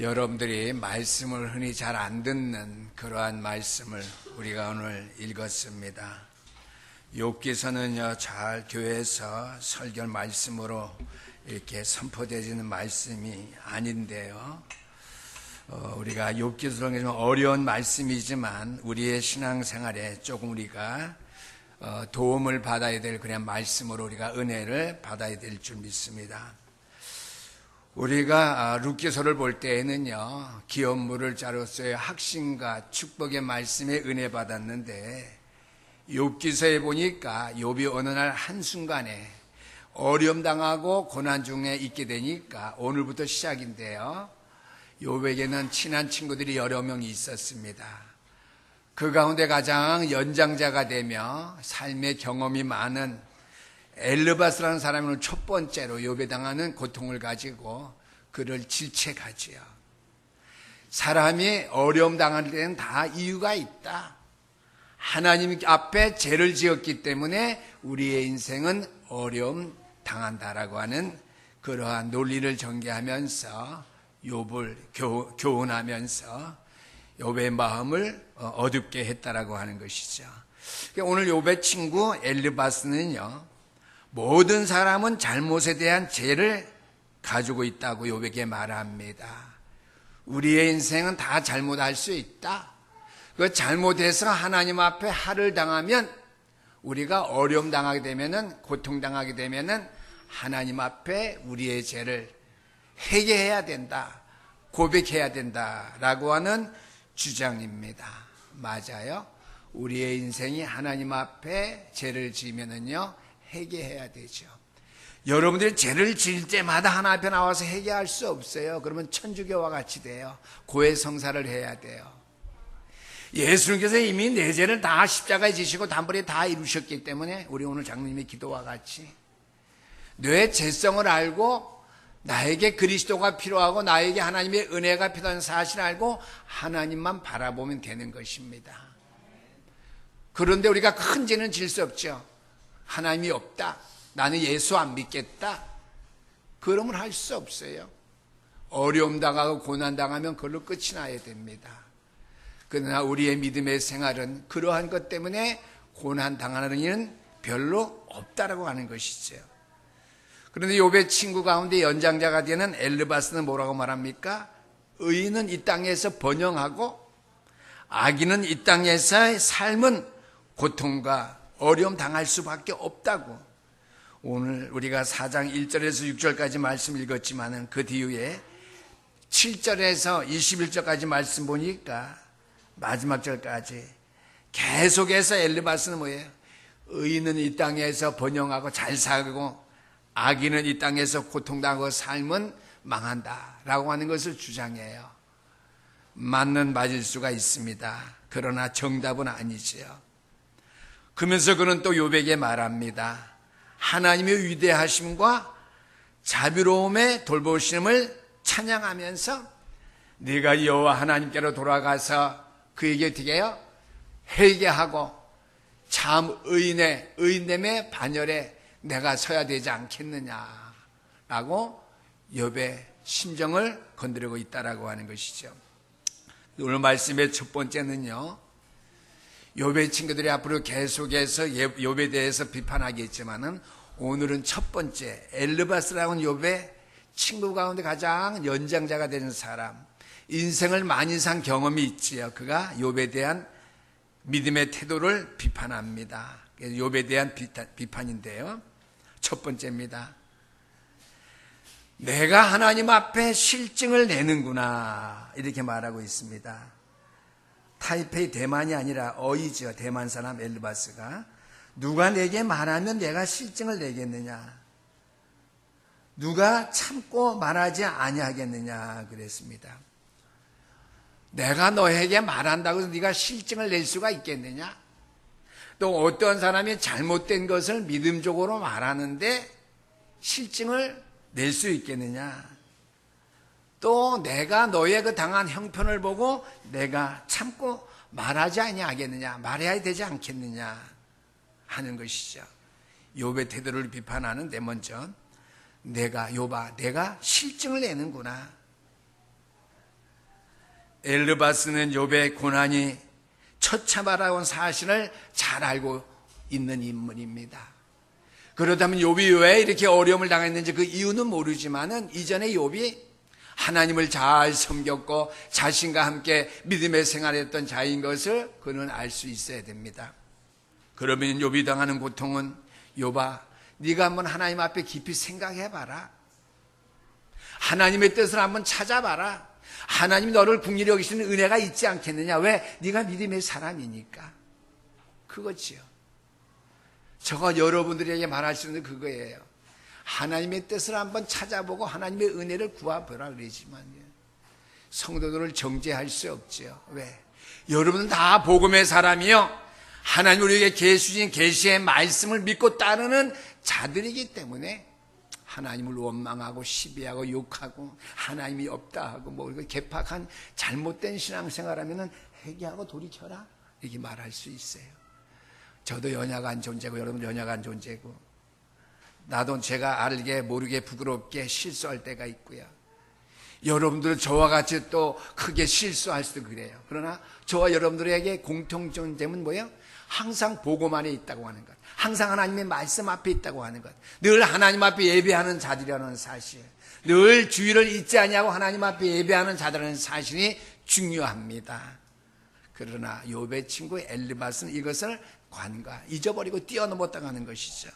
여러분들이 말씀을 흔히 잘 안 듣는 그러한 말씀을 우리가 오늘 읽었습니다. 욥기서는요, 잘 교회에서 설교 말씀으로 이렇게 선포되어지는 말씀이 아닌데요. 우리가 욥기서는 좀 어려운 말씀이지만 우리의 신앙생활에 조금 우리가 도움을 받아야 될 그런 말씀으로 우리가 은혜를 받아야 될 줄 믿습니다. 우리가 룻기서를 볼 때에는요, 기업 물을 자로서의 학신과 축복의 말씀에 은혜 받았는데, 욥기서에 보니까 욥이 어느 날 한순간에 어려움 당하고 고난 중에 있게 되니까 오늘부터 시작인데요, 욥에게는 친한 친구들이 여러 명이 있었습니다. 그 가운데 가장 연장자가 되며 삶의 경험이 많은 엘르바스라는 사람이 오늘 첫 번째로 욥에 당하는 고통을 가지고 그를 질책하지요. 사람이 어려움 당할 때는 다 이유가 있다. 하나님 앞에 죄를 지었기 때문에 우리의 인생은 어려움 당한다라고 하는 그러한 논리를 전개하면서 욥을 교훈하면서 욥의 마음을 어둡게 했다라고 하는 것이죠. 오늘 욥의 친구 엘르바스는요, 모든 사람은 잘못에 대한 죄를 가지고 있다고 욥에게 말합니다. 우리의 인생은 다 잘못할 수 있다. 그 잘못해서 하나님 앞에 할을 당하면, 우리가 어려움 당하게 되면은, 고통 당하게 되면은 하나님 앞에 우리의 죄를 회개해야 된다, 고백해야 된다라고 하는 주장입니다. 맞아요. 우리의 인생이 하나님 앞에 죄를 지으면은요, 회개해야 되죠. 여러분들이 죄를 지을 때마다 하나 앞에 나와서 회개할 수 없어요. 그러면 천주교와 같이 돼요. 고해성사를 해야 돼요. 예수님께서 이미 내 죄를 다 십자가에 지시고 단번에 다 이루셨기 때문에 우리 오늘 장로님의 기도와 같이 내 죄성을 알고 나에게 그리스도가 필요하고 나에게 하나님의 은혜가 필요한 사실을 알고 하나님만 바라보면 되는 것입니다. 그런데 우리가 큰 죄는 질 수 없죠. 하나님이 없다, 나는 예수 안 믿겠다, 그러면 할 수 없어요. 어려움 당하고 고난 당하면 그걸로 끝이 나야 됩니다. 그러나 우리의 믿음의 생활은 그러한 것 때문에 고난 당하는 일은 별로 없다라고 하는 것이죠. 그런데 욥의 친구 가운데 연장자가 되는 엘르바스는 뭐라고 말합니까? 의인은 이 땅에서 번영하고 악인은 이 땅에서의 삶은 고통과 어려움 당할 수밖에 없다고. 오늘 우리가 4장 1절에서 6절까지 말씀 읽었지만은 그 뒤에 7절에서 21절까지 말씀 보니까 마지막 절까지 계속해서 엘르바스는 뭐예요? 의인은 이 땅에서 번영하고 잘 살고 악인은 이 땅에서 고통당하고 삶은 망한다라고 하는 것을 주장해요. 맞을 수가 있습니다. 그러나 정답은 아니지요. 그러면서 그는 또 욥에게 말합니다. 하나님의 위대하심과 자비로움의 돌보심을 찬양하면서 네가 여호와 하나님께로 돌아가서 그에게 어떻게 해요? 회개하고 참 의인됨의 반열에 내가 서야 되지 않겠느냐라고 욥의 심정을 건드리고 있다라고 하는 것이죠. 오늘 말씀의 첫 번째는요, 욥의 친구들이 앞으로 계속해서 욥에 대해서 비판하겠지만은 오늘은 첫 번째 엘르바스라는 욥의 친구 가운데 가장 연장자가 되는 사람, 인생을 많이 산 경험이 있지요. 그가 욥에 대한 믿음의 태도를 비판합니다. 욥에 대한 비판인데요, 첫 번째입니다. 내가 하나님 앞에 실증을 내는구나, 이렇게 말하고 있습니다. 타이페이 대만이 아니라 어이죠. 대만 사람 엘르바스가 누가 내게 말하면 내가 실증을 내겠느냐, 누가 참고 말하지 아니하겠느냐 그랬습니다. 내가 너에게 말한다고 해서 네가 실증을 낼 수가 있겠느냐? 또 어떤 사람이 잘못된 것을 믿음적으로 말하는데 실증을 낼 수 있겠느냐? 또 내가 너의 그 당한 형편을 보고 내가 참고 말하지 아니하겠느냐, 말해야 되지 않겠느냐 하는 것이죠. 욥의 태도를 비판하는데 먼저 욥아, 내가 실증을 내는구나. 엘르바스는 욥의 고난이 처참하다는 사실을 잘 알고 있는 인물입니다. 그렇다면 욥이 왜 이렇게 어려움을 당했는지 그 이유는 모르지만은 이전에 욥이 하나님을 잘 섬겼고 자신과 함께 믿음의 생활했던 자인 것을 그는 알 수 있어야 됩니다. 그러면 욥이 당하는 고통은 욥아, 네가 한번 하나님 앞에 깊이 생각해봐라. 하나님의 뜻을 한번 찾아봐라. 하나님이 너를 긍휼히 여기시는 은혜가 있지 않겠느냐. 왜? 네가 믿음의 사람이니까. 그거지요. 저가 여러분들에게 말할 수 있는 그거예요. 하나님의 뜻을 한번 찾아보고 하나님의 은혜를 구하보라 그러지만요, 성도들을 정죄할 수 없지요. 왜? 여러분은 다 복음의 사람이요, 하나님 우리에게 계시신 계시의 말씀을 믿고 따르는 자들이기 때문에 하나님을 원망하고 시비하고 욕하고 하나님이 없다 하고 뭐 개팍한 잘못된 신앙생활하면은 회개하고 돌이켜라 이렇게 말할 수 있어요. 저도 연약한 존재고 여러분 연약한 존재고 나도 제가 알게 모르게 부끄럽게 실수할 때가 있고요. 여러분들 저와 같이 또 크게 실수할 수도 그래요. 그러나 저와 여러분들에게 공통점은 뭐예요? 항상 복음 안에 있다고 하는 것, 항상 하나님의 말씀 앞에 있다고 하는 것, 늘 하나님 앞에 예배하는 자들이라는 사실, 늘 주의를 잊지 아니하고 하나님 앞에 예배하는 자들이라는 사실이 중요합니다. 그러나 욥의 친구 엘리바스는 이것을 관과 잊어버리고 뛰어넘었다고 하는 것이죠.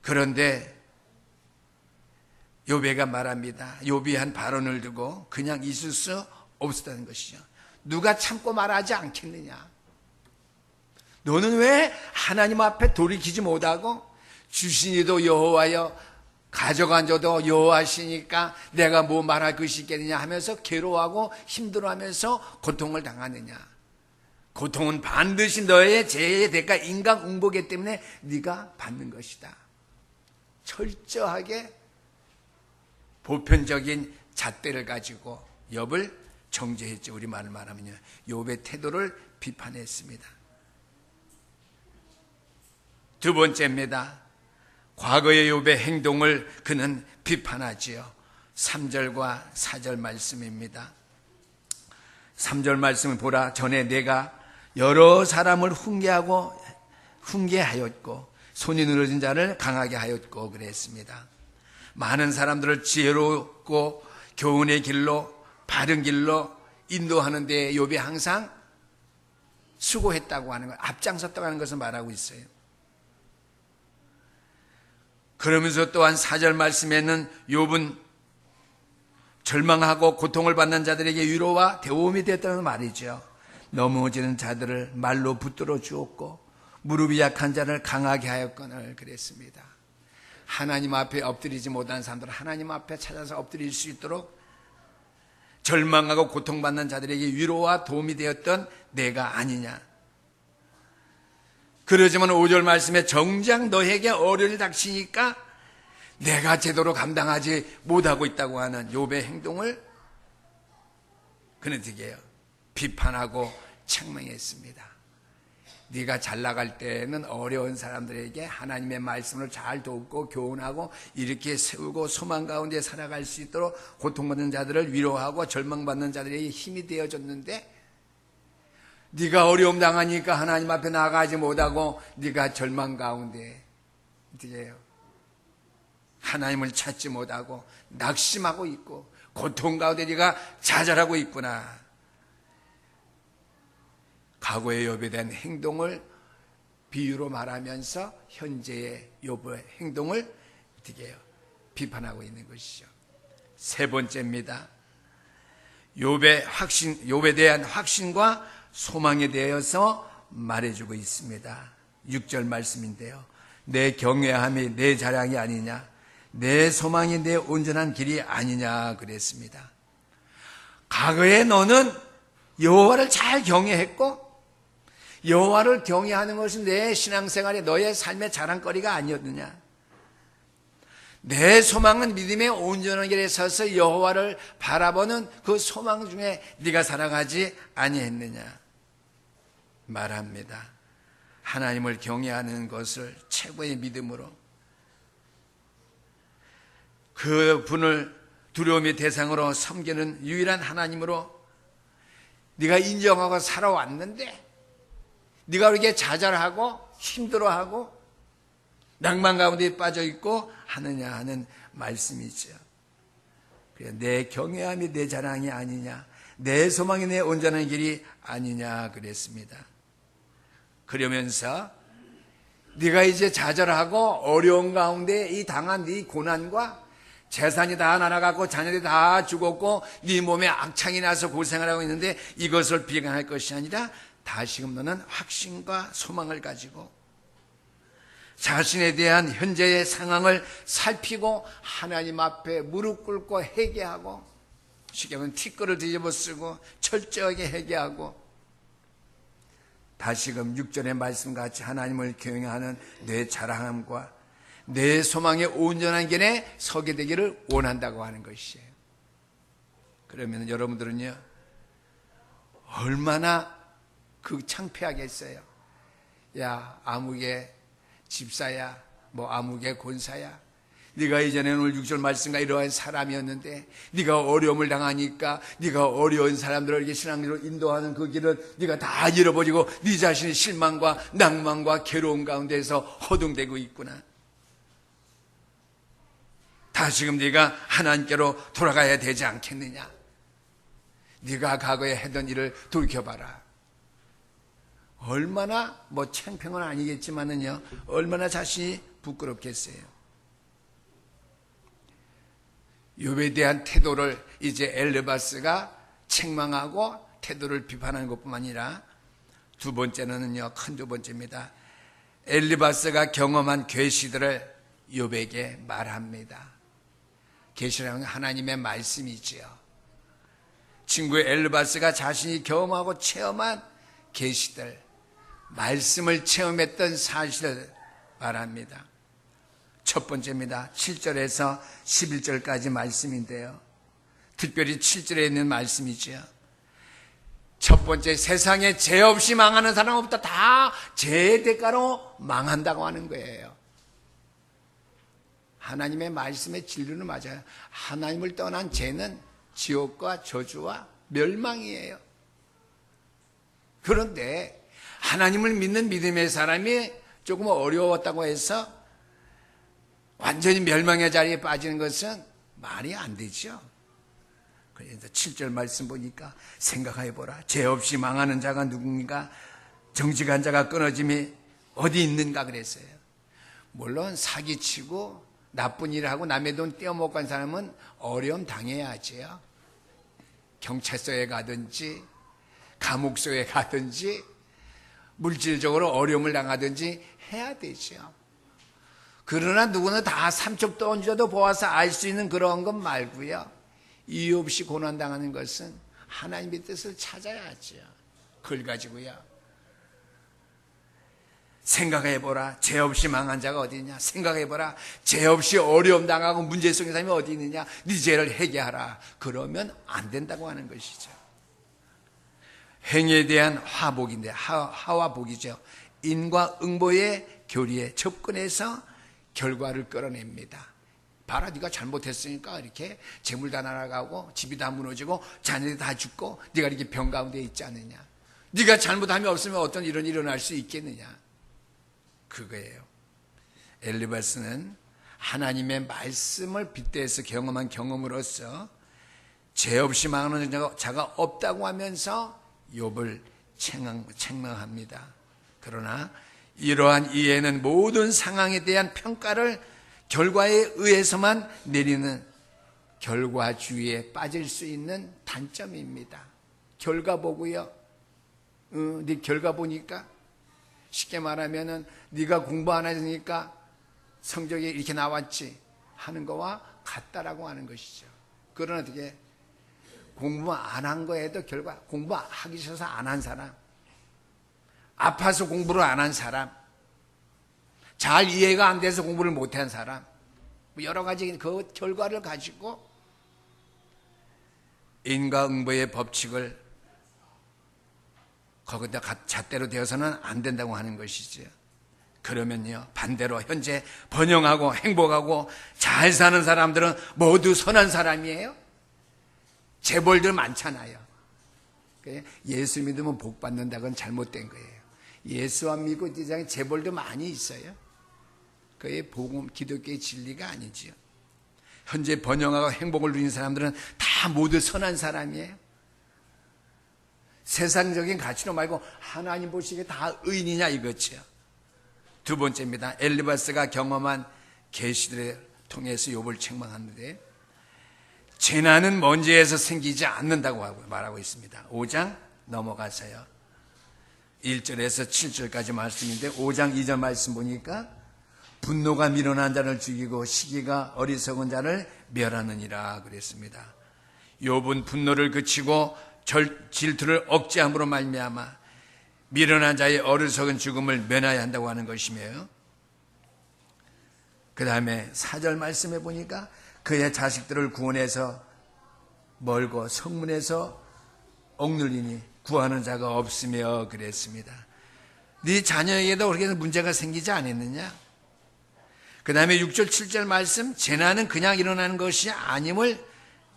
그런데 욥배가 말합니다. 욥이 한 발언을 두고 그냥 있을 수 없었다는 것이죠. 누가 참고 말하지 않겠느냐. 너는 왜 하나님 앞에 돌이키지 못하고 주신이도 여호와여 가져간 자도 여호와시니까 내가 뭐 말할 것이 있겠느냐 하면서 괴로워하고 힘들어하면서 고통을 당하느냐. 고통은 반드시 너의 죄의 대가 인간 응보기 때문에 네가 받는 것이다. 철저하게 보편적인 잣대를 가지고 욥을 정죄했죠. 우리말을 말하면요, 욥의 태도를 비판했습니다. 두 번째입니다. 과거의 욥의 행동을 그는 비판하지요. 3절과 4절 말씀입니다. 3절 말씀을 보라. 전에 내가 여러 사람을 훈계하였고 손이 늘어진 자를 강하게 하였고 그랬습니다. 많은 사람들을 지혜롭고 교훈의 길로 바른 길로 인도하는 데 욥이 항상 수고했다고 하는 것, 앞장섰다고 하는 것을 말하고 있어요. 그러면서 또한 4절 말씀에는 욥은 절망하고 고통을 받는 자들에게 위로와 도움이 됐다는 말이죠. 넘어지는 자들을 말로 붙들어 주었고 무릎이 약한 자를 강하게 하였거늘 그랬습니다. 하나님 앞에 엎드리지 못한 사람들은 하나님 앞에 찾아서 엎드릴 수 있도록 절망하고 고통받는 자들에게 위로와 도움이 되었던 내가 아니냐. 그러지만 5절 말씀에 정작 너에게 어려움이 닥치니까 내가 제대로 감당하지 못하고 있다고 하는 욥의 행동을 그는 어떻게 해요? 비판하고 책망했습니다. 네가 잘 나갈 때는 어려운 사람들에게 하나님의 말씀을 잘 돕고 교훈하고 이렇게 세우고 소망 가운데 살아갈 수 있도록 고통받는 자들을 위로하고 절망받는 자들에게 힘이 되어줬는데 네가 어려움 당하니까 하나님 앞에 나가지 못하고 네가 절망 가운데 어떻게 해요? 하나님을 찾지 못하고 낙심하고 있고 고통 가운데 네가 좌절하고 있구나. 과거의 욥에 대한 행동을 비유로 말하면서 현재의 욥의 행동을 어떻게 해요? 비판하고 있는 것이죠. 세 번째입니다. 욥에 대한 확신과 소망에 대해서 말해주고 있습니다. 6절 말씀인데요. 내 경외함이 내 자랑이 아니냐, 내 소망이 내 온전한 길이 아니냐 그랬습니다. 과거에 너는 여호와를 잘 경외했고 여호와를 경외하는 것은 내 신앙생활에 너의 삶의 자랑거리가 아니었느냐. 내 소망은 믿음의 온전한 길에 서서 여호와를 바라보는 그 소망 중에 네가 살아가지 아니했느냐 말합니다. 하나님을 경외하는 것을 최고의 믿음으로 그 분을 두려움의 대상으로 섬기는 유일한 하나님으로 네가 인정하고 살아왔는데 네가 그렇게 좌절하고 힘들어하고 낭만 가운데 빠져있고 하느냐 하는 말씀이죠. 내 경외함이 내 자랑이 아니냐, 내 소망이 내 온전한 길이 아니냐 그랬습니다. 그러면서 네가 이제 좌절하고 어려운 가운데 이 당한 네 고난과 재산이 다 날아갔고 자녀들이 다 죽었고 네 몸에 악창이 나서 고생을 하고 있는데 이것을 비관할 것이 아니라 다시금 너는 확신과 소망을 가지고 자신에 대한 현재의 상황을 살피고 하나님 앞에 무릎 꿇고 회개하고 쉽게 말하면 티끌을 뒤집어 쓰고 철저하게 회개하고 다시금 6절의 말씀같이 하나님을 경외하는 내 자랑함과 내 소망의 온전한 길에 서게 되기를 원한다고 하는 것이에요. 그러면 여러분들은요 얼마나 그 창피하겠어요. 야 아무개 집사야 뭐 아무개 권사야 네가 이전에는 오늘 6절 말씀과 이러한 사람이었는데 네가 어려움을 당하니까 네가 어려운 사람들을 이렇게 신앙으로 인도하는 그 길을 네가 다 잃어버리고 네 자신의 실망과 낭만과 괴로움 가운데서 허둥대고 있구나. 다시금 네가 하나님께로 돌아가야 되지 않겠느냐. 네가 과거에 했던 일을 돌이켜봐라. 얼마나 뭐 창평은 아니겠지만은요 얼마나 자신이 부끄럽겠어요. 욥에 대한 태도를 이제 엘르바스가 책망하고 태도를 비판하는 것뿐만 아니라 두 번째는요 큰 두 번째입니다. 엘르바스가 경험한 계시들을 욥에게 말합니다. 계시라는 하나님의 말씀이지요. 친구 엘르바스가 자신이 경험하고 체험한 계시들, 말씀을 체험했던 사실을 말합니다. 첫 번째입니다. 7절에서 11절까지 말씀인데요. 특별히 7절에 있는 말씀이죠. 첫 번째, 세상에 죄 없이 망하는 사람 없다. 다 죄의 대가로 망한다고 하는 거예요. 하나님의 말씀의 진리는 맞아요. 하나님을 떠난 죄는 지옥과 저주와 멸망이에요. 그런데 하나님을 믿는 믿음의 사람이 조금 어려웠다고 해서 완전히 멸망의 자리에 빠지는 것은 말이 안 되죠. 그래서 7절 말씀 보니까 생각해보라. 죄 없이 망하는 자가 누굽니까? 정직한 자가 끊어짐이 어디 있는가 그랬어요. 물론 사기치고 나쁜 일을 하고 남의 돈 떼어먹고 간 사람은 어려움 당해야지요. 경찰서에 가든지 감옥소에 가든지 물질적으로 어려움을 당하든지 해야 되죠. 그러나 누구는 다 삼척 던져도 보아서 알 수 있는 그런 것 말고요. 이유 없이 고난당하는 것은 하나님의 뜻을 찾아야죠. 그걸 가지고요. 생각해보라. 죄 없이 망한 자가 어디 있냐. 생각해보라. 죄 없이 어려움 당하고 문제 속에 사람이 어디 있느냐. 네 죄를 회개하라. 그러면 안 된다고 하는 것이죠. 행위에 대한 화복인데 하와 복이죠. 인과 응보의 교리에 접근해서 결과를 끌어냅니다. 봐라 네가 잘못했으니까 이렇게 재물 다 날아가고 집이 다 무너지고 자녀들이 다 죽고 네가 이렇게 병 가운데 있지 않느냐. 네가 잘못함이 없으면 어떤 일은 일어날 수 있겠느냐. 그거예요. 엘리바스는 하나님의 말씀을 빗대서 경험한 경험으로서 죄 없이 망하는 자가 없다고 하면서 욥을 책망합니다. 그러나 이러한 이해는 모든 상황에 대한 평가를 결과에 의해서만 내리는 결과주의에 빠질 수 있는 단점입니다. 결과 보고요. 네 결과 보니까 쉽게 말하면은 네가 공부 안 하니까 성적이 이렇게 나왔지 하는 거와 같다라고 하는 것이죠. 그러나 어떻게 공부 안 한 거에도 결과 공부하기 싫어서 안 한 사람, 아파서 공부를 안 한 사람, 잘 이해가 안 돼서 공부를 못한 사람, 여러 가지 그 결과를 가지고 인과응보의 법칙을 거기다 잣대로 되어서는 안 된다고 하는 것이죠. 그러면요, 반대로 현재 번영하고 행복하고 잘 사는 사람들은 모두 선한 사람이에요. 재벌들 많잖아요. 예수 믿으면 복 받는다건 잘못된 거예요. 예수 안 믿고 이 세상에 재벌도 많이 있어요. 그게 복음, 기독교의 진리가 아니지요. 현재 번영하고 행복을 누리는 사람들은 다 모두 선한 사람이에요. 세상적인 가치로 말고 하나님 보시기에 다 의인이냐 이거죠. 두 번째입니다. 엘리바스가 경험한 계시들을 통해서 욥을 책망하는데, 재난은 먼지에서 생기지 않는다고 말하고 있습니다. 5장 넘어가서요, 1절에서 7절까지 말씀인데, 5장 2절 말씀 보니까 분노가 미련한 자를 죽이고 시기가 어리석은 자를 멸하느니라 그랬습니다. 욥은 분노를 그치고 질투를 억제함으로 말미암아 미련한 자의 어리석은 죽음을 면하여야 한다고 하는 것이며, 그 다음에 4절 말씀해 보니까 그의 자식들을 구원해서 멀고 성문에서 억눌리니 구하는 자가 없으며 그랬습니다. 네 자녀에게도 그렇게 문제가 생기지 않았느냐? 그 다음에 6절 7절 말씀, 재난은 그냥 일어나는 것이 아님을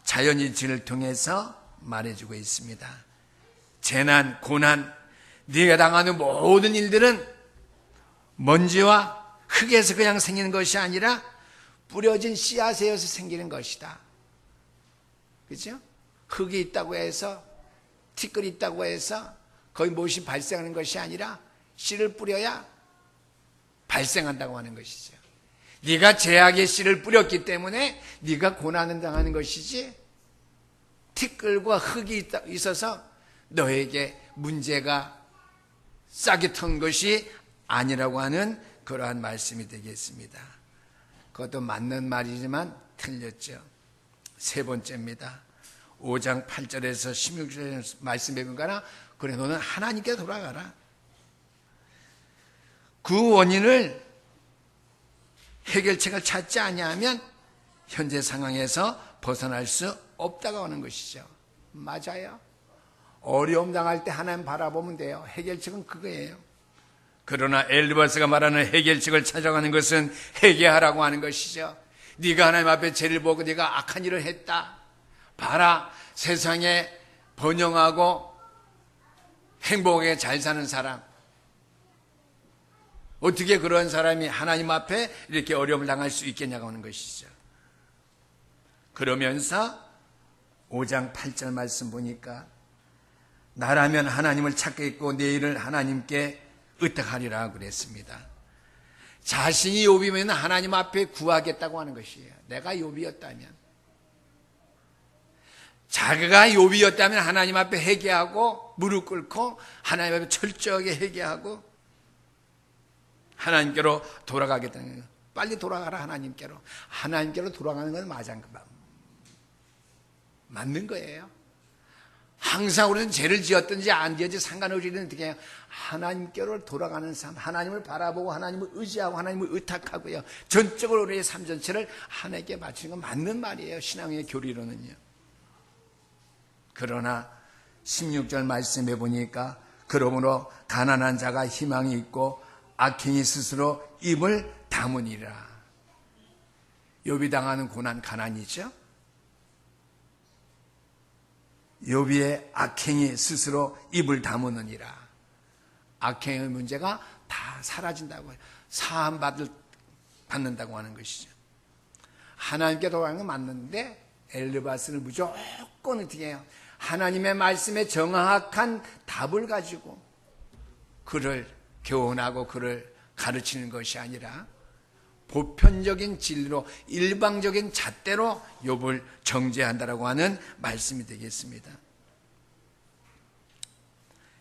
자연인지를 통해서 말해주고 있습니다. 재난, 고난, 네가 당하는 모든 일들은 먼지와 흙에서 그냥 생기는 것이 아니라 뿌려진 씨앗에서 생기는 것이다. 그렇죠? 흙이 있다고 해서, 티끌이 있다고 해서 거의 무엇이 발생하는 것이 아니라 씨를 뿌려야 발생한다고 하는 것이죠. 네가 죄악의 씨를 뿌렸기 때문에 네가 고난을 당하는 것이지, 티끌과 흙이 있어서 너에게 문제가 싹이 튼 것이 아니라고 하는 그러한 말씀이 되겠습니다. 그것도 맞는 말이지만 틀렸죠. 세 번째입니다. 5장 8절에서 16절에 말씀해 보니까, 그래 너는 하나님께 돌아가라. 그 원인을, 해결책을 찾지 아니하면 현재 상황에서 벗어날 수 없다고 하는 것이죠. 맞아요. 어려움 당할 때 하나님 바라보면 돼요. 해결책은 그거예요. 그러나 엘리바스가 말하는 해결책을 찾아가는 것은 회개하라고 하는 것이죠. 네가 하나님 앞에 죄를 보고 네가 악한 일을 했다. 봐라, 세상에 번영하고 행복하게 잘 사는 사람, 어떻게 그런 사람이 하나님 앞에 이렇게 어려움을 당할 수 있겠냐고 하는 것이죠. 그러면서 5장 8절 말씀 보니까, 나라면 하나님을 찾겠고 내 일을 하나님께 의탁하리라 그랬습니다. 자신이 욥이면 하나님 앞에 구하겠다고 하는 것이에요. 내가 욥이었다면, 자기가 욥이었다면 하나님 앞에 회개하고 무릎 꿇고 하나님 앞에 철저하게 회개하고 하나님께로 돌아가겠다는 거예요. 빨리 돌아가라. 하나님께로 돌아가는 건 맞는 거예요. 항상 우리는 죄를 지었든지 안 지었든지 상관없이 어떻게 해요? 하나님께로 돌아가는 삶, 하나님을 바라보고 하나님을 의지하고 하나님을 의탁하고요, 전적으로 우리의 삶 전체를 하나님께 바치는 건 맞는 말이에요. 신앙의 교리로는요. 그러나 16절 말씀해 보니까, 그러므로 가난한 자가 희망이 있고 악행이 스스로 입을 다무니라. 욥이 당하는 고난, 가난이죠. 욥의 악행이 스스로 입을 다무느니라. 악행의 문제가 다 사라진다고 해요. 사함 받는다고 하는 것이죠. 하나님께 돌아가는 건 맞는데, 엘리바스는 무조건 어떻게 해요? 하나님의 말씀에 정확한 답을 가지고 그를 교훈하고 그를 가르치는 것이 아니라 보편적인 진리로, 일방적인 잣대로 욥을 정죄한다라고 하는 말씀이 되겠습니다.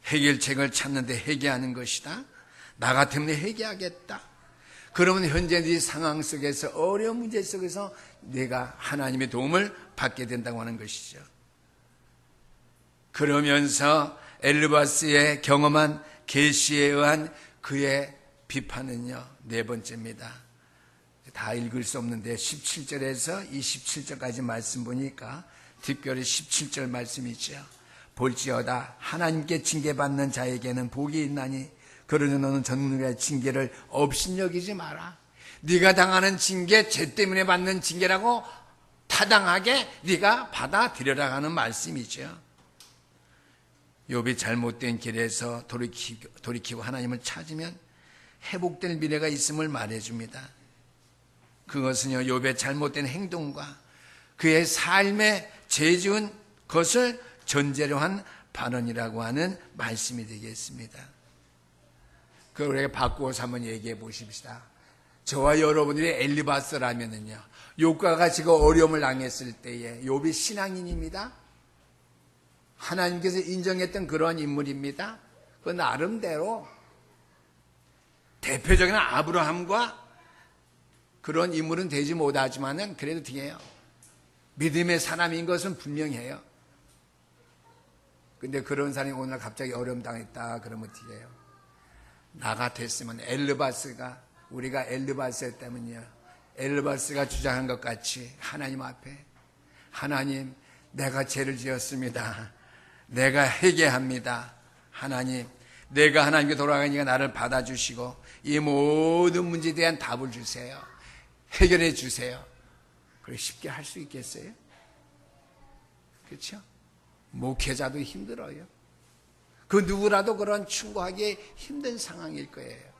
해결책을 찾는데 회개하는 것이다. 나 같으면 회개하겠다. 그러면 현재 네 상황 속에서, 어려운 문제 속에서 내가 하나님의 도움을 받게 된다고 하는 것이죠. 그러면서 엘리바스의 경험한 계시에 의한 그의 비판은요, 네 번째입니다. 다 읽을 수 없는데 17절에서 27절까지 말씀 보니까 특별히 17절 말씀이죠. 볼지어다 하나님께 징계받는 자에게는 복이 있나니 그러니 너는 전능의 징계를 업신여기지 마라. 네가 당하는 징계, 죄 때문에 받는 징계라고 타당하게 네가 받아들여라 하는 말씀이죠. 욥이 잘못된 길에서 돌이키고 하나님을 찾으면 회복될 미래가 있음을 말해줍니다. 그것은요, 욥의 잘못된 행동과 그의 삶에 죄 지은 것을 전제로 한 발언이라고 하는 말씀이 되겠습니다. 그걸 우리가 바꾸어서 한번 얘기해 보십시다. 저와 여러분들이 엘리바스라면은요, 욥과 같이 그 어려움을 당했을 때에 욥이 신앙인입니다. 하나님께서 인정했던 그런 인물입니다. 그 나름대로 대표적인 아브라함과 그런 인물은 되지 못하지만은 그래도 뒤에요. 믿음의 사람인 것은 분명해요. 근데 그런 사람이 오늘 갑자기 어려움 당했다 그러면 어떻게 해요? 나 같았으면 엘르바스가, 우리가 엘르바스였다면요, 엘르바스가 주장한 것 같이 하나님 앞에, 하나님 내가 죄를 지었습니다. 내가 회개합니다. 하나님, 내가 하나님께 돌아가니까 나를 받아주시고 이 모든 문제에 대한 답을 주세요. 해결해 주세요. 그래 쉽게 할 수 있겠어요? 그렇죠? 목회자도 힘들어요. 그 누구라도 그런 충고하기 힘든 상황일 거예요.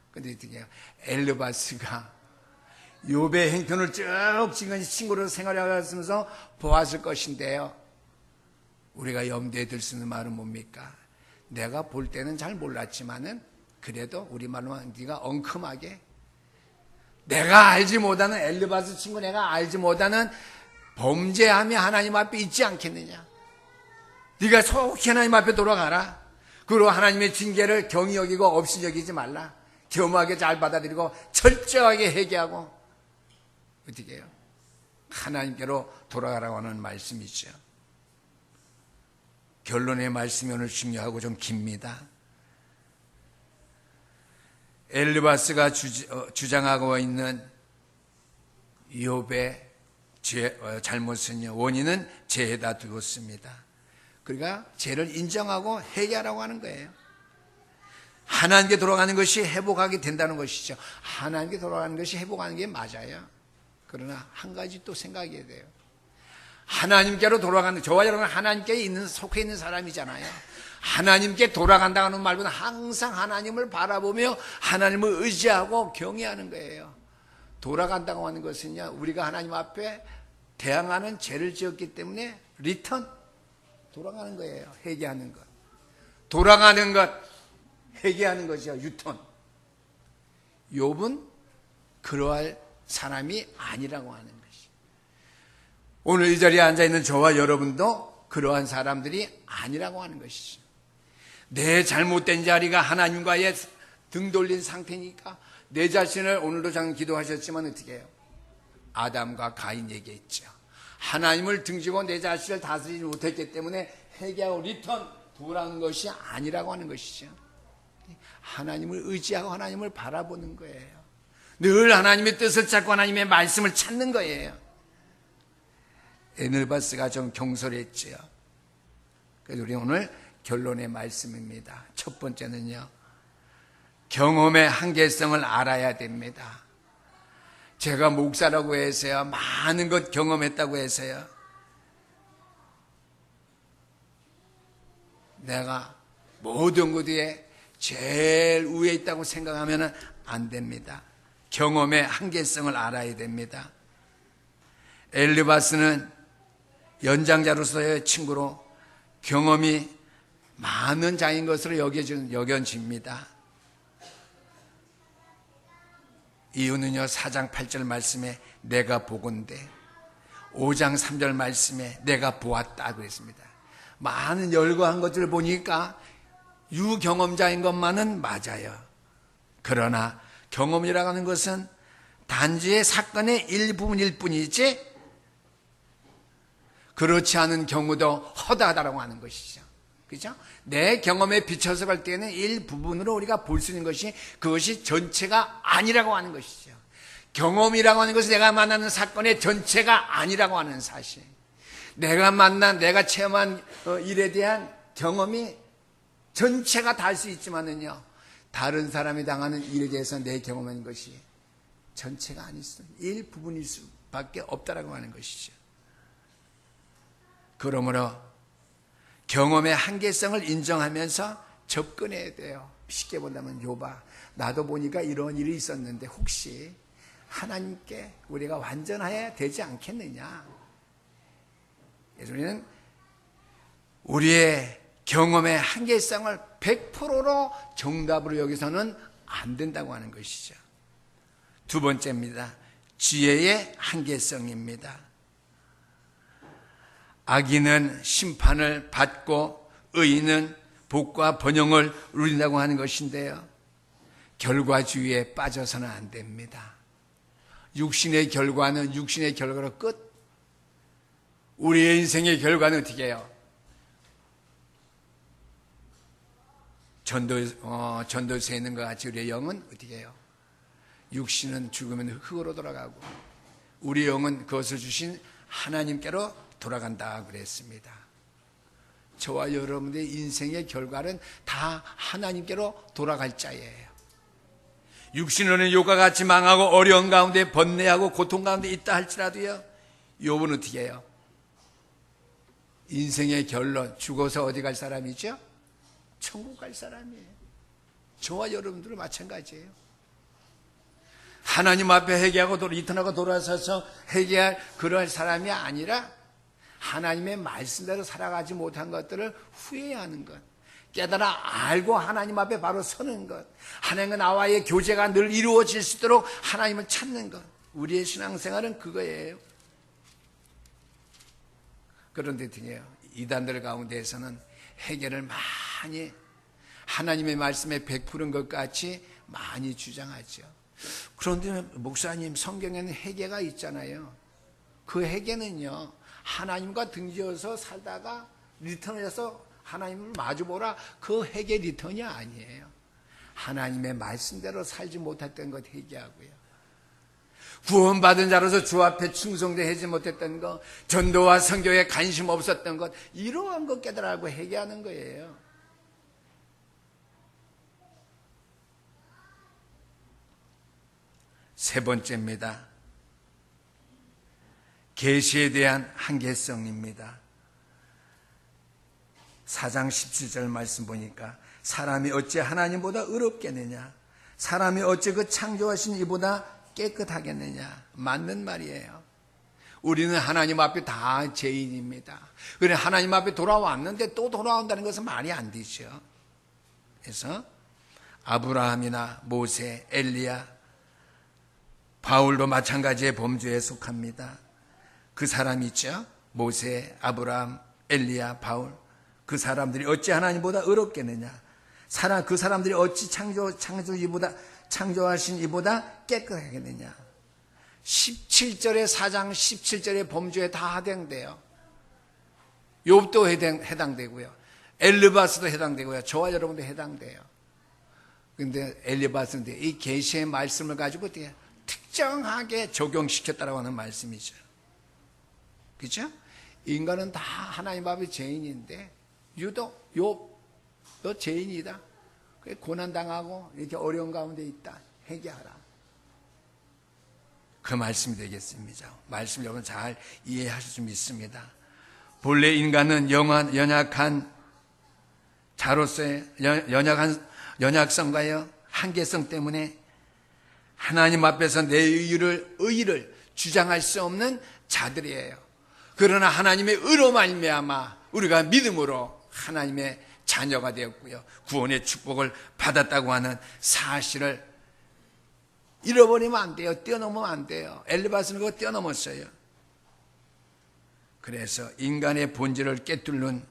근데 어떻게 해요? 엘르바스가 욥의 행편을 쭉 지금 친구로 생활하면서 보았을 것인데요, 우리가 염두에 둘 수 있는 말은 뭡니까? 내가 볼 때는 잘 몰랐지만은 그래도 우리말로 네가 엉큼하게, 내가 알지 못하는 엘르바스 친구, 내가 알지 못하는 범죄함이 하나님 앞에 있지 않겠느냐? 네가 속히 하나님 앞에 돌아가라. 그리고 하나님의 징계를 경히 여기고 없이 여기지 말라. 겸하게 잘 받아들이고 철저하게 회개하고 어떻게 해요? 하나님께로 돌아가라고 하는 말씀이죠. 결론의 말씀이 오늘 중요하고 좀 깁니다. 엘르바스가 주장하고 있는 욥의 잘못은요, 원인은 죄에다 두었습니다. 그러니까 죄를 인정하고 회개하라고 하는 거예요. 하나님께 돌아가는 것이 회복하게 된다는 것이죠. 하나님께 돌아가는 것이 회복하는 게 맞아요. 그러나 한 가지 또 생각해야 돼요. 하나님께로 돌아가는, 저와 여러분 하나님께 속해 있는 사람이잖아요. 하나님께 돌아간다고 하는 말은 항상 하나님을 바라보며 하나님을 의지하고 경외하는 거예요. 돌아간다고 하는 것은요, 우리가 하나님 앞에 대항하는 죄를 지었기 때문에 리턴, 돌아가는 거예요. 회개하는 것, 돌아가는 것, 회개하는 것이요, 유턴. 욥은 그러할 사람이 아니라고 하는 것이. 오늘 이 자리에 앉아있는 저와 여러분도 그러한 사람들이 아니라고 하는 것이죠. 내 잘못된 자리가 하나님과의 등 돌린 상태니까 내 자신을, 오늘도 장 기도하셨지만 어떻게 해요? 아담과 가인 얘기했죠. 하나님을 등지고 내 자신을 다스리지 못했기 때문에 회개하고 리턴, 돌아오는 것이 아니라고 하는 것이죠. 하나님을 의지하고 하나님을 바라보는 거예요. 늘 하나님의 뜻을 찾고 하나님의 말씀을 찾는 거예요. 엘르바스가 좀 경솔했지요. 그래서 우리 오늘 결론의 말씀입니다. 첫 번째는요, 경험의 한계성을 알아야 됩니다. 제가 목사라고 해서요, 많은 것 경험했다고 해서요, 내가 모든 것 위에 제일 위에 있다고 생각하면 안 됩니다. 경험의 한계성을 알아야 됩니다. 엘르바스는 연장자로서의 친구로 경험이 많은 자인 것으로 여겨집니다. 이유는요, 4장 8절 말씀에 내가 보건대, 5장 3절 말씀에 내가 보았다 그랬습니다. 많은 열거한 것들을 보니까 유경험자인 것만은 맞아요. 그러나 경험이라고 하는 것은 단지 사건의 일부분일 뿐이지 그렇지 않은 경우도 허다하다라고 하는 것이죠. 그죠? 내 경험에 비춰서 갈 때는 일부분으로 우리가 볼 수 있는 것이, 그것이 전체가 아니라고 하는 것이죠. 경험이라고 하는 것은 내가 만나는 사건의 전체가 아니라고 하는 사실. 내가 체험한 일에 대한 경험이 전체가 다 할 수 있지만은요, 다른 사람이 당하는 일에 대해서 내 경험한 것이 전체가 아닐 수, 일부분일 수밖에 없다라고 하는 것이죠. 그러므로 경험의 한계성을 인정하면서 접근해야 돼요. 쉽게 본다면 욥아, 나도 보니까 이런 일이 있었는데 혹시 하나님께 우리가 완전해야 되지 않겠느냐. 그래서 우리는 우리의 경험의 한계성을 100%로 정답으로 여기서는 안 된다고 하는 것이죠. 두 번째입니다. 지혜의 한계성입니다. 악인은 심판을 받고 의인은 복과 번영을 누린다고 하는 것인데요. 결과주의에 빠져서는 안 됩니다. 육신의 결과는 육신의 결과로 끝. 우리의 인생의 결과는 어떻게 해요? 전도서에 있는 것 같이 우리의 영은 어떻게 해요? 육신은 죽으면 흙으로 돌아가고 우리 영은 그것을 주신 하나님께로 돌아간다 그랬습니다. 저와 여러분의 인생의 결과는 다 하나님께로 돌아갈 자예요. 육신은 욥과 같이 망하고 어려운 가운데 번뇌하고 고통 가운데 있다 할지라도요, 욥은 어떻게 해요? 인생의 결론, 죽어서 어디 갈 사람이죠? 천국 갈 사람이에요. 저와 여러분들은 마찬가지예요. 하나님 앞에 회개하고 리턴하고 돌아서서 회개할 그럴 사람이 아니라 하나님의 말씀대로 살아가지 못한 것들을 후회하는 것, 깨달아 알고 하나님 앞에 바로 서는 것, 하나님과 나와의 교제가 늘 이루어질 수 있도록 하나님을 찾는 것, 우리의 신앙생활은 그거예요. 그런데 등에요, 이단들 가운데에서는 회개를 많이 하나님의 말씀에 100%인 것 같이 많이 주장하죠. 그런데 목사님, 성경에는 회개가 있잖아요. 그 회개는요, 하나님과 등지어서 살다가 리턴해서 하나님을 마주보라, 그 회개 리턴이 아니에요. 하나님의 말씀대로 살지 못했던 것 회개하고요, 구원받은 자로서 주 앞에 충성되지 못했던 것, 전도와 선교에 관심 없었던 것, 이러한 것 깨달아고 회개하는 거예요. 세 번째입니다. 계시에 대한 한계성입니다. 4장 17절 말씀 보니까 사람이 어찌 하나님보다 의롭겠느냐, 사람이 어찌 그 창조하신 이보다 깨끗하겠느냐. 맞는 말이에요. 우리는 하나님 앞에 다 죄인입니다. 그래, 하나님 앞에 돌아왔는데 또 돌아온다는 것은 말이 안 되죠. 그래서 아브라함이나 모세, 엘리야, 바울도 마찬가지의 범죄에 속합니다. 그 사람 있죠? 모세, 아브라함, 엘리야, 바울, 그 사람들이 어찌 하나님보다 의롭겠느냐, 그 사람들이 어찌 창조하신 이보다 깨끗하겠느냐. 17절에 4장 17절의 범죄에 다 해당돼요. 욥도 해당되고요, 엘르바스도 해당되고요, 저와 여러분도 해당돼요. 그런데 엘르바스는 이 계시의 말씀을 가지고 어떻게 특정하게 적용시켰다라고 하는 말씀이죠. 그렇죠? 인간은 다 하나님 앞에 죄인인데, 유독 욥, 너 죄인이다, 고난당하고 이렇게 어려운 가운데 있다, 회개하라. 그 말씀이 되겠습니다. 말씀 여러분 잘 이해하실 수 믿습니다. 본래 인간은 연약한 자로서의 연약성과요, 한계성 때문에 하나님 앞에서 내 의의를 주장할 수 없는 자들이에요. 그러나 하나님의 의로 말미암아 우리가 믿음으로 하나님의 자녀가 되었고요, 구원의 축복을 받았다고 하는 사실을 잃어버리면 안 돼요. 뛰어넘으면 안 돼요. 엘리바스는 그거 뛰어넘었어요. 그래서 인간의 본질을 꿰뚫는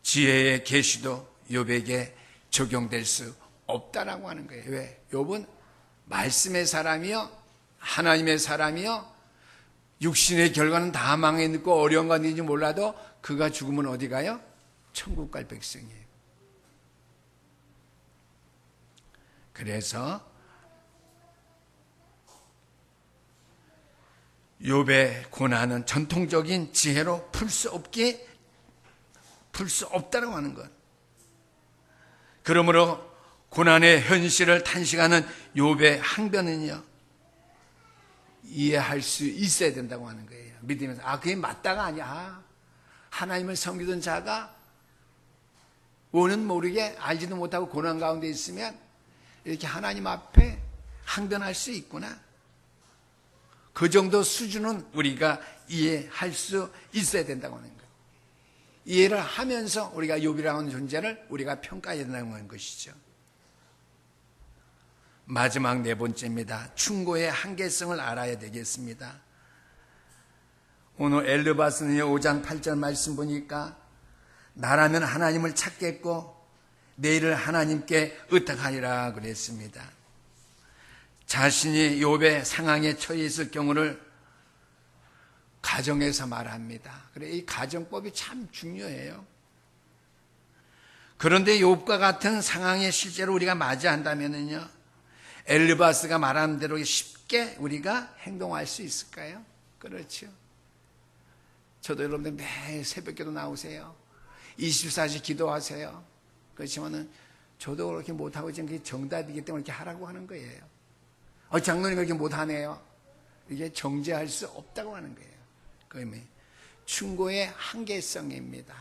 지혜의 계시도 욥에게 적용될 수 없다라고 하는 거예요. 왜? 욥은 말씀의 사람이요, 하나님의 사람이요, 육신의 결과는 다 망해 있고 어려운 건지 몰라도 그가 죽으면 어디 가요? 천국 갈 백성이에요. 그래서 욥의 고난은 전통적인 지혜로 풀 수 없다고 하는 것. 그러므로 고난의 현실을 탄식하는 욥의 항변은요, 이해할 수 있어야 된다고 하는 거예요. 믿으면서 그게 맞다가 아니야. 하나님을 섬기던 자가 원은 모르게 알지도 못하고 고난 가운데 있으면 이렇게 하나님 앞에 항변할 수 있구나. 그 정도 수준은 우리가 이해할 수 있어야 된다고 하는 거예요. 이해를 하면서 우리가 욥이라는 존재를 우리가 평가해야 된다고 하는 것이죠. 마지막 네 번째입니다. 충고의 한계성을 알아야 되겠습니다. 오늘 엘르바스는요 5장 8절 말씀 보니까 나라면 하나님을 찾겠고 내 일을 하나님께 의탁하리라 그랬습니다. 자신이 욥의 상황에 처해 있을 경우를 가정에서 말합니다. 그래, 이 가정법이 참 중요해요. 그런데 욥과 같은 상황에 실제로 우리가 맞이한다면요, 엘르바스가 말한 대로 쉽게 우리가 행동할 수 있을까요? 그렇죠. 저도 여러분들 매일 새벽기도 나오세요. 24시 기도하세요. 그렇지만은 저도 그렇게 못하고 지금 그게 정답이기 때문에 이렇게 하라고 하는 거예요. 장로님 그렇게 못하네요. 이게 정죄할 수 없다고 하는 거예요. 그게 충고의 한계성입니다.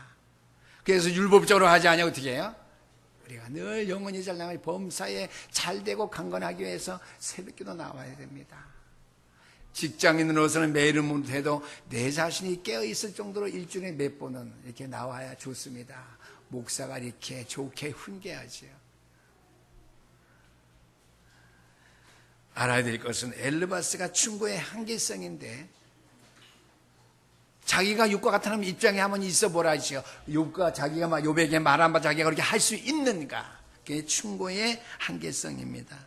그래서 율법적으로 하지 않냐 어떻게 해요? 우리가 늘 영원히 잘 나가고 범사에 잘 되고 강건하기 위해서 새벽기도 나와야 됩니다. 직장인으로서는 매일은 못해도 내 자신이 깨어있을 정도로 일주일에 몇 번은 이렇게 나와야 좋습니다. 목사가 이렇게 좋게 훈계하지요. 알아야 될 것은 엘르바스가 충고의 한계성인데 자기가 욥과 같은 하나님 입장에 한번 있어 보라지요. 욥과 자기가 욥에게 말한 바 자기가 그렇게 할 수 있는가? 그게 충고의 한계성입니다.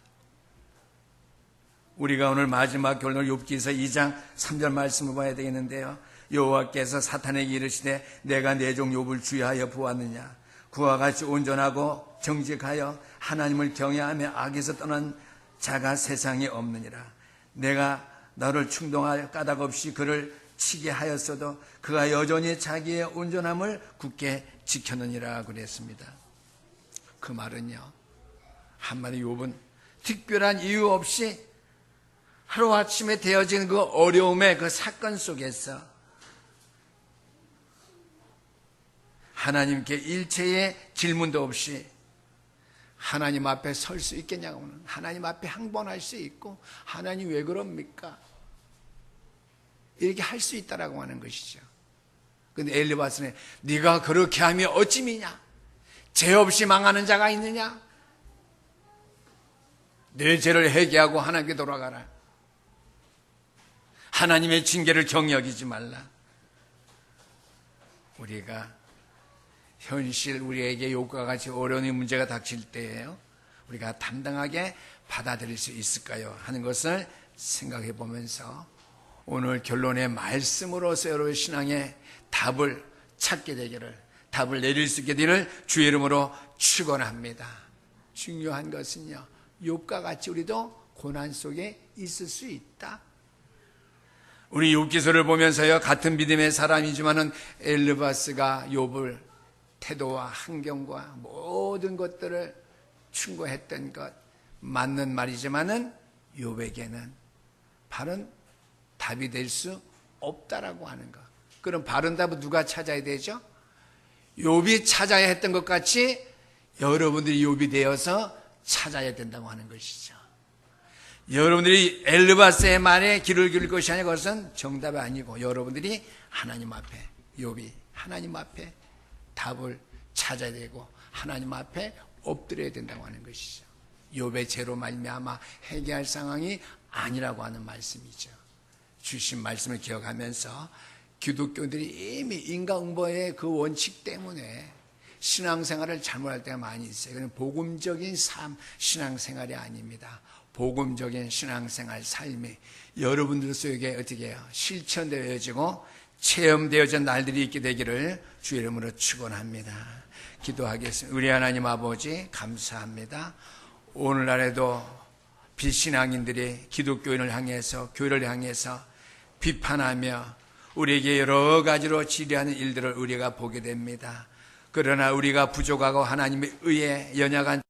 우리가 오늘 마지막 결론을 욥기서 2장 3절 말씀을 봐야 되겠는데요. 여호와께서 사탄에게 이르시되 내가 내 종 욥을 주의하여 보았느냐? 그와 같이 온전하고 정직하여 하나님을 경외하며 악에서 떠난 자가 세상에 없느니라. 내가 너를 충동하여 까닭 없이 그를 치게 하였어도 그가 여전히 자기의 온전함을 굳게 지켰느니라 그랬습니다. 그 말은요, 한마디 욥은 특별한 이유 없이 하루아침에 되어진 그 어려움의 그 사건 속에서 하나님께 일체의 질문도 없이 하나님 앞에 설 수 있겠냐고는, 하나님 앞에 항변할 수 있고 하나님 왜 그럽니까? 이렇게 할 수 있다라고 하는 것이죠. 그런데 엘리바스는 네가 그렇게 하면 어찌미냐? 죄 없이 망하는 자가 있느냐? 내 죄를 회개하고 하나님께 돌아가라. 하나님의 징계를 경여기지 말라. 우리가 현실 우리에게 욥과 같이 어려운 문제가 닥칠 때에요, 우리가 담당하게 받아들일 수 있을까요? 하는 것을 생각해 보면서 오늘 결론의 말씀으로서 여러분 신앙의 답을 찾게 되기를, 답을 내릴 수 있게 되기를 주의 이름으로 축원합니다. 중요한 것은요, 욥과 같이 우리도 고난 속에 있을 수 있다. 우리 욥기서를 보면서요, 같은 믿음의 사람이지만은 엘르바스가 욥을 태도와 환경과 모든 것들을 충고했던 것 맞는 말이지만은 욥에게는 바른 답이 될 수 없다라고 하는 것. 그럼 바른 답은 누가 찾아야 되죠? 욥이 찾아야 했던 것 같이 여러분들이 욥이 되어서 찾아야 된다고 하는 것이죠. 여러분들이 엘르바스의 말에 귀를 기울일 것이 아니라 그것은 정답이 아니고 여러분들이 하나님 앞에, 욥이 하나님 앞에 답을 찾아야 되고 하나님 앞에 엎드려야 된다고 하는 것이죠. 욥의 죄로 말미암아 회개할 상황이 아니라고 하는 말씀이죠. 주신 말씀을 기억하면서 기독교인들이 이미 인과응보의 그 원칙 때문에 신앙생활을 잘못할 때가 많이 있어요. 그건 복음적인 삶, 신앙생활이 아닙니다. 복음적인 신앙생활 삶이 여러분들 속에 어떻게 해요? 실천되어지고 체험되어진 날들이 있게 되기를 주의 이름으로 축원합니다. 기도하겠습니다. 우리 하나님 아버지 감사합니다. 오늘날에도 비신앙인들이 기독교인을 향해서, 교회를 향해서 비판하며 우리에게 여러 가지로 지리하는 일들을 우리가 보게 됩니다. 그러나 우리가 부족하고 하나님의 의에 연약한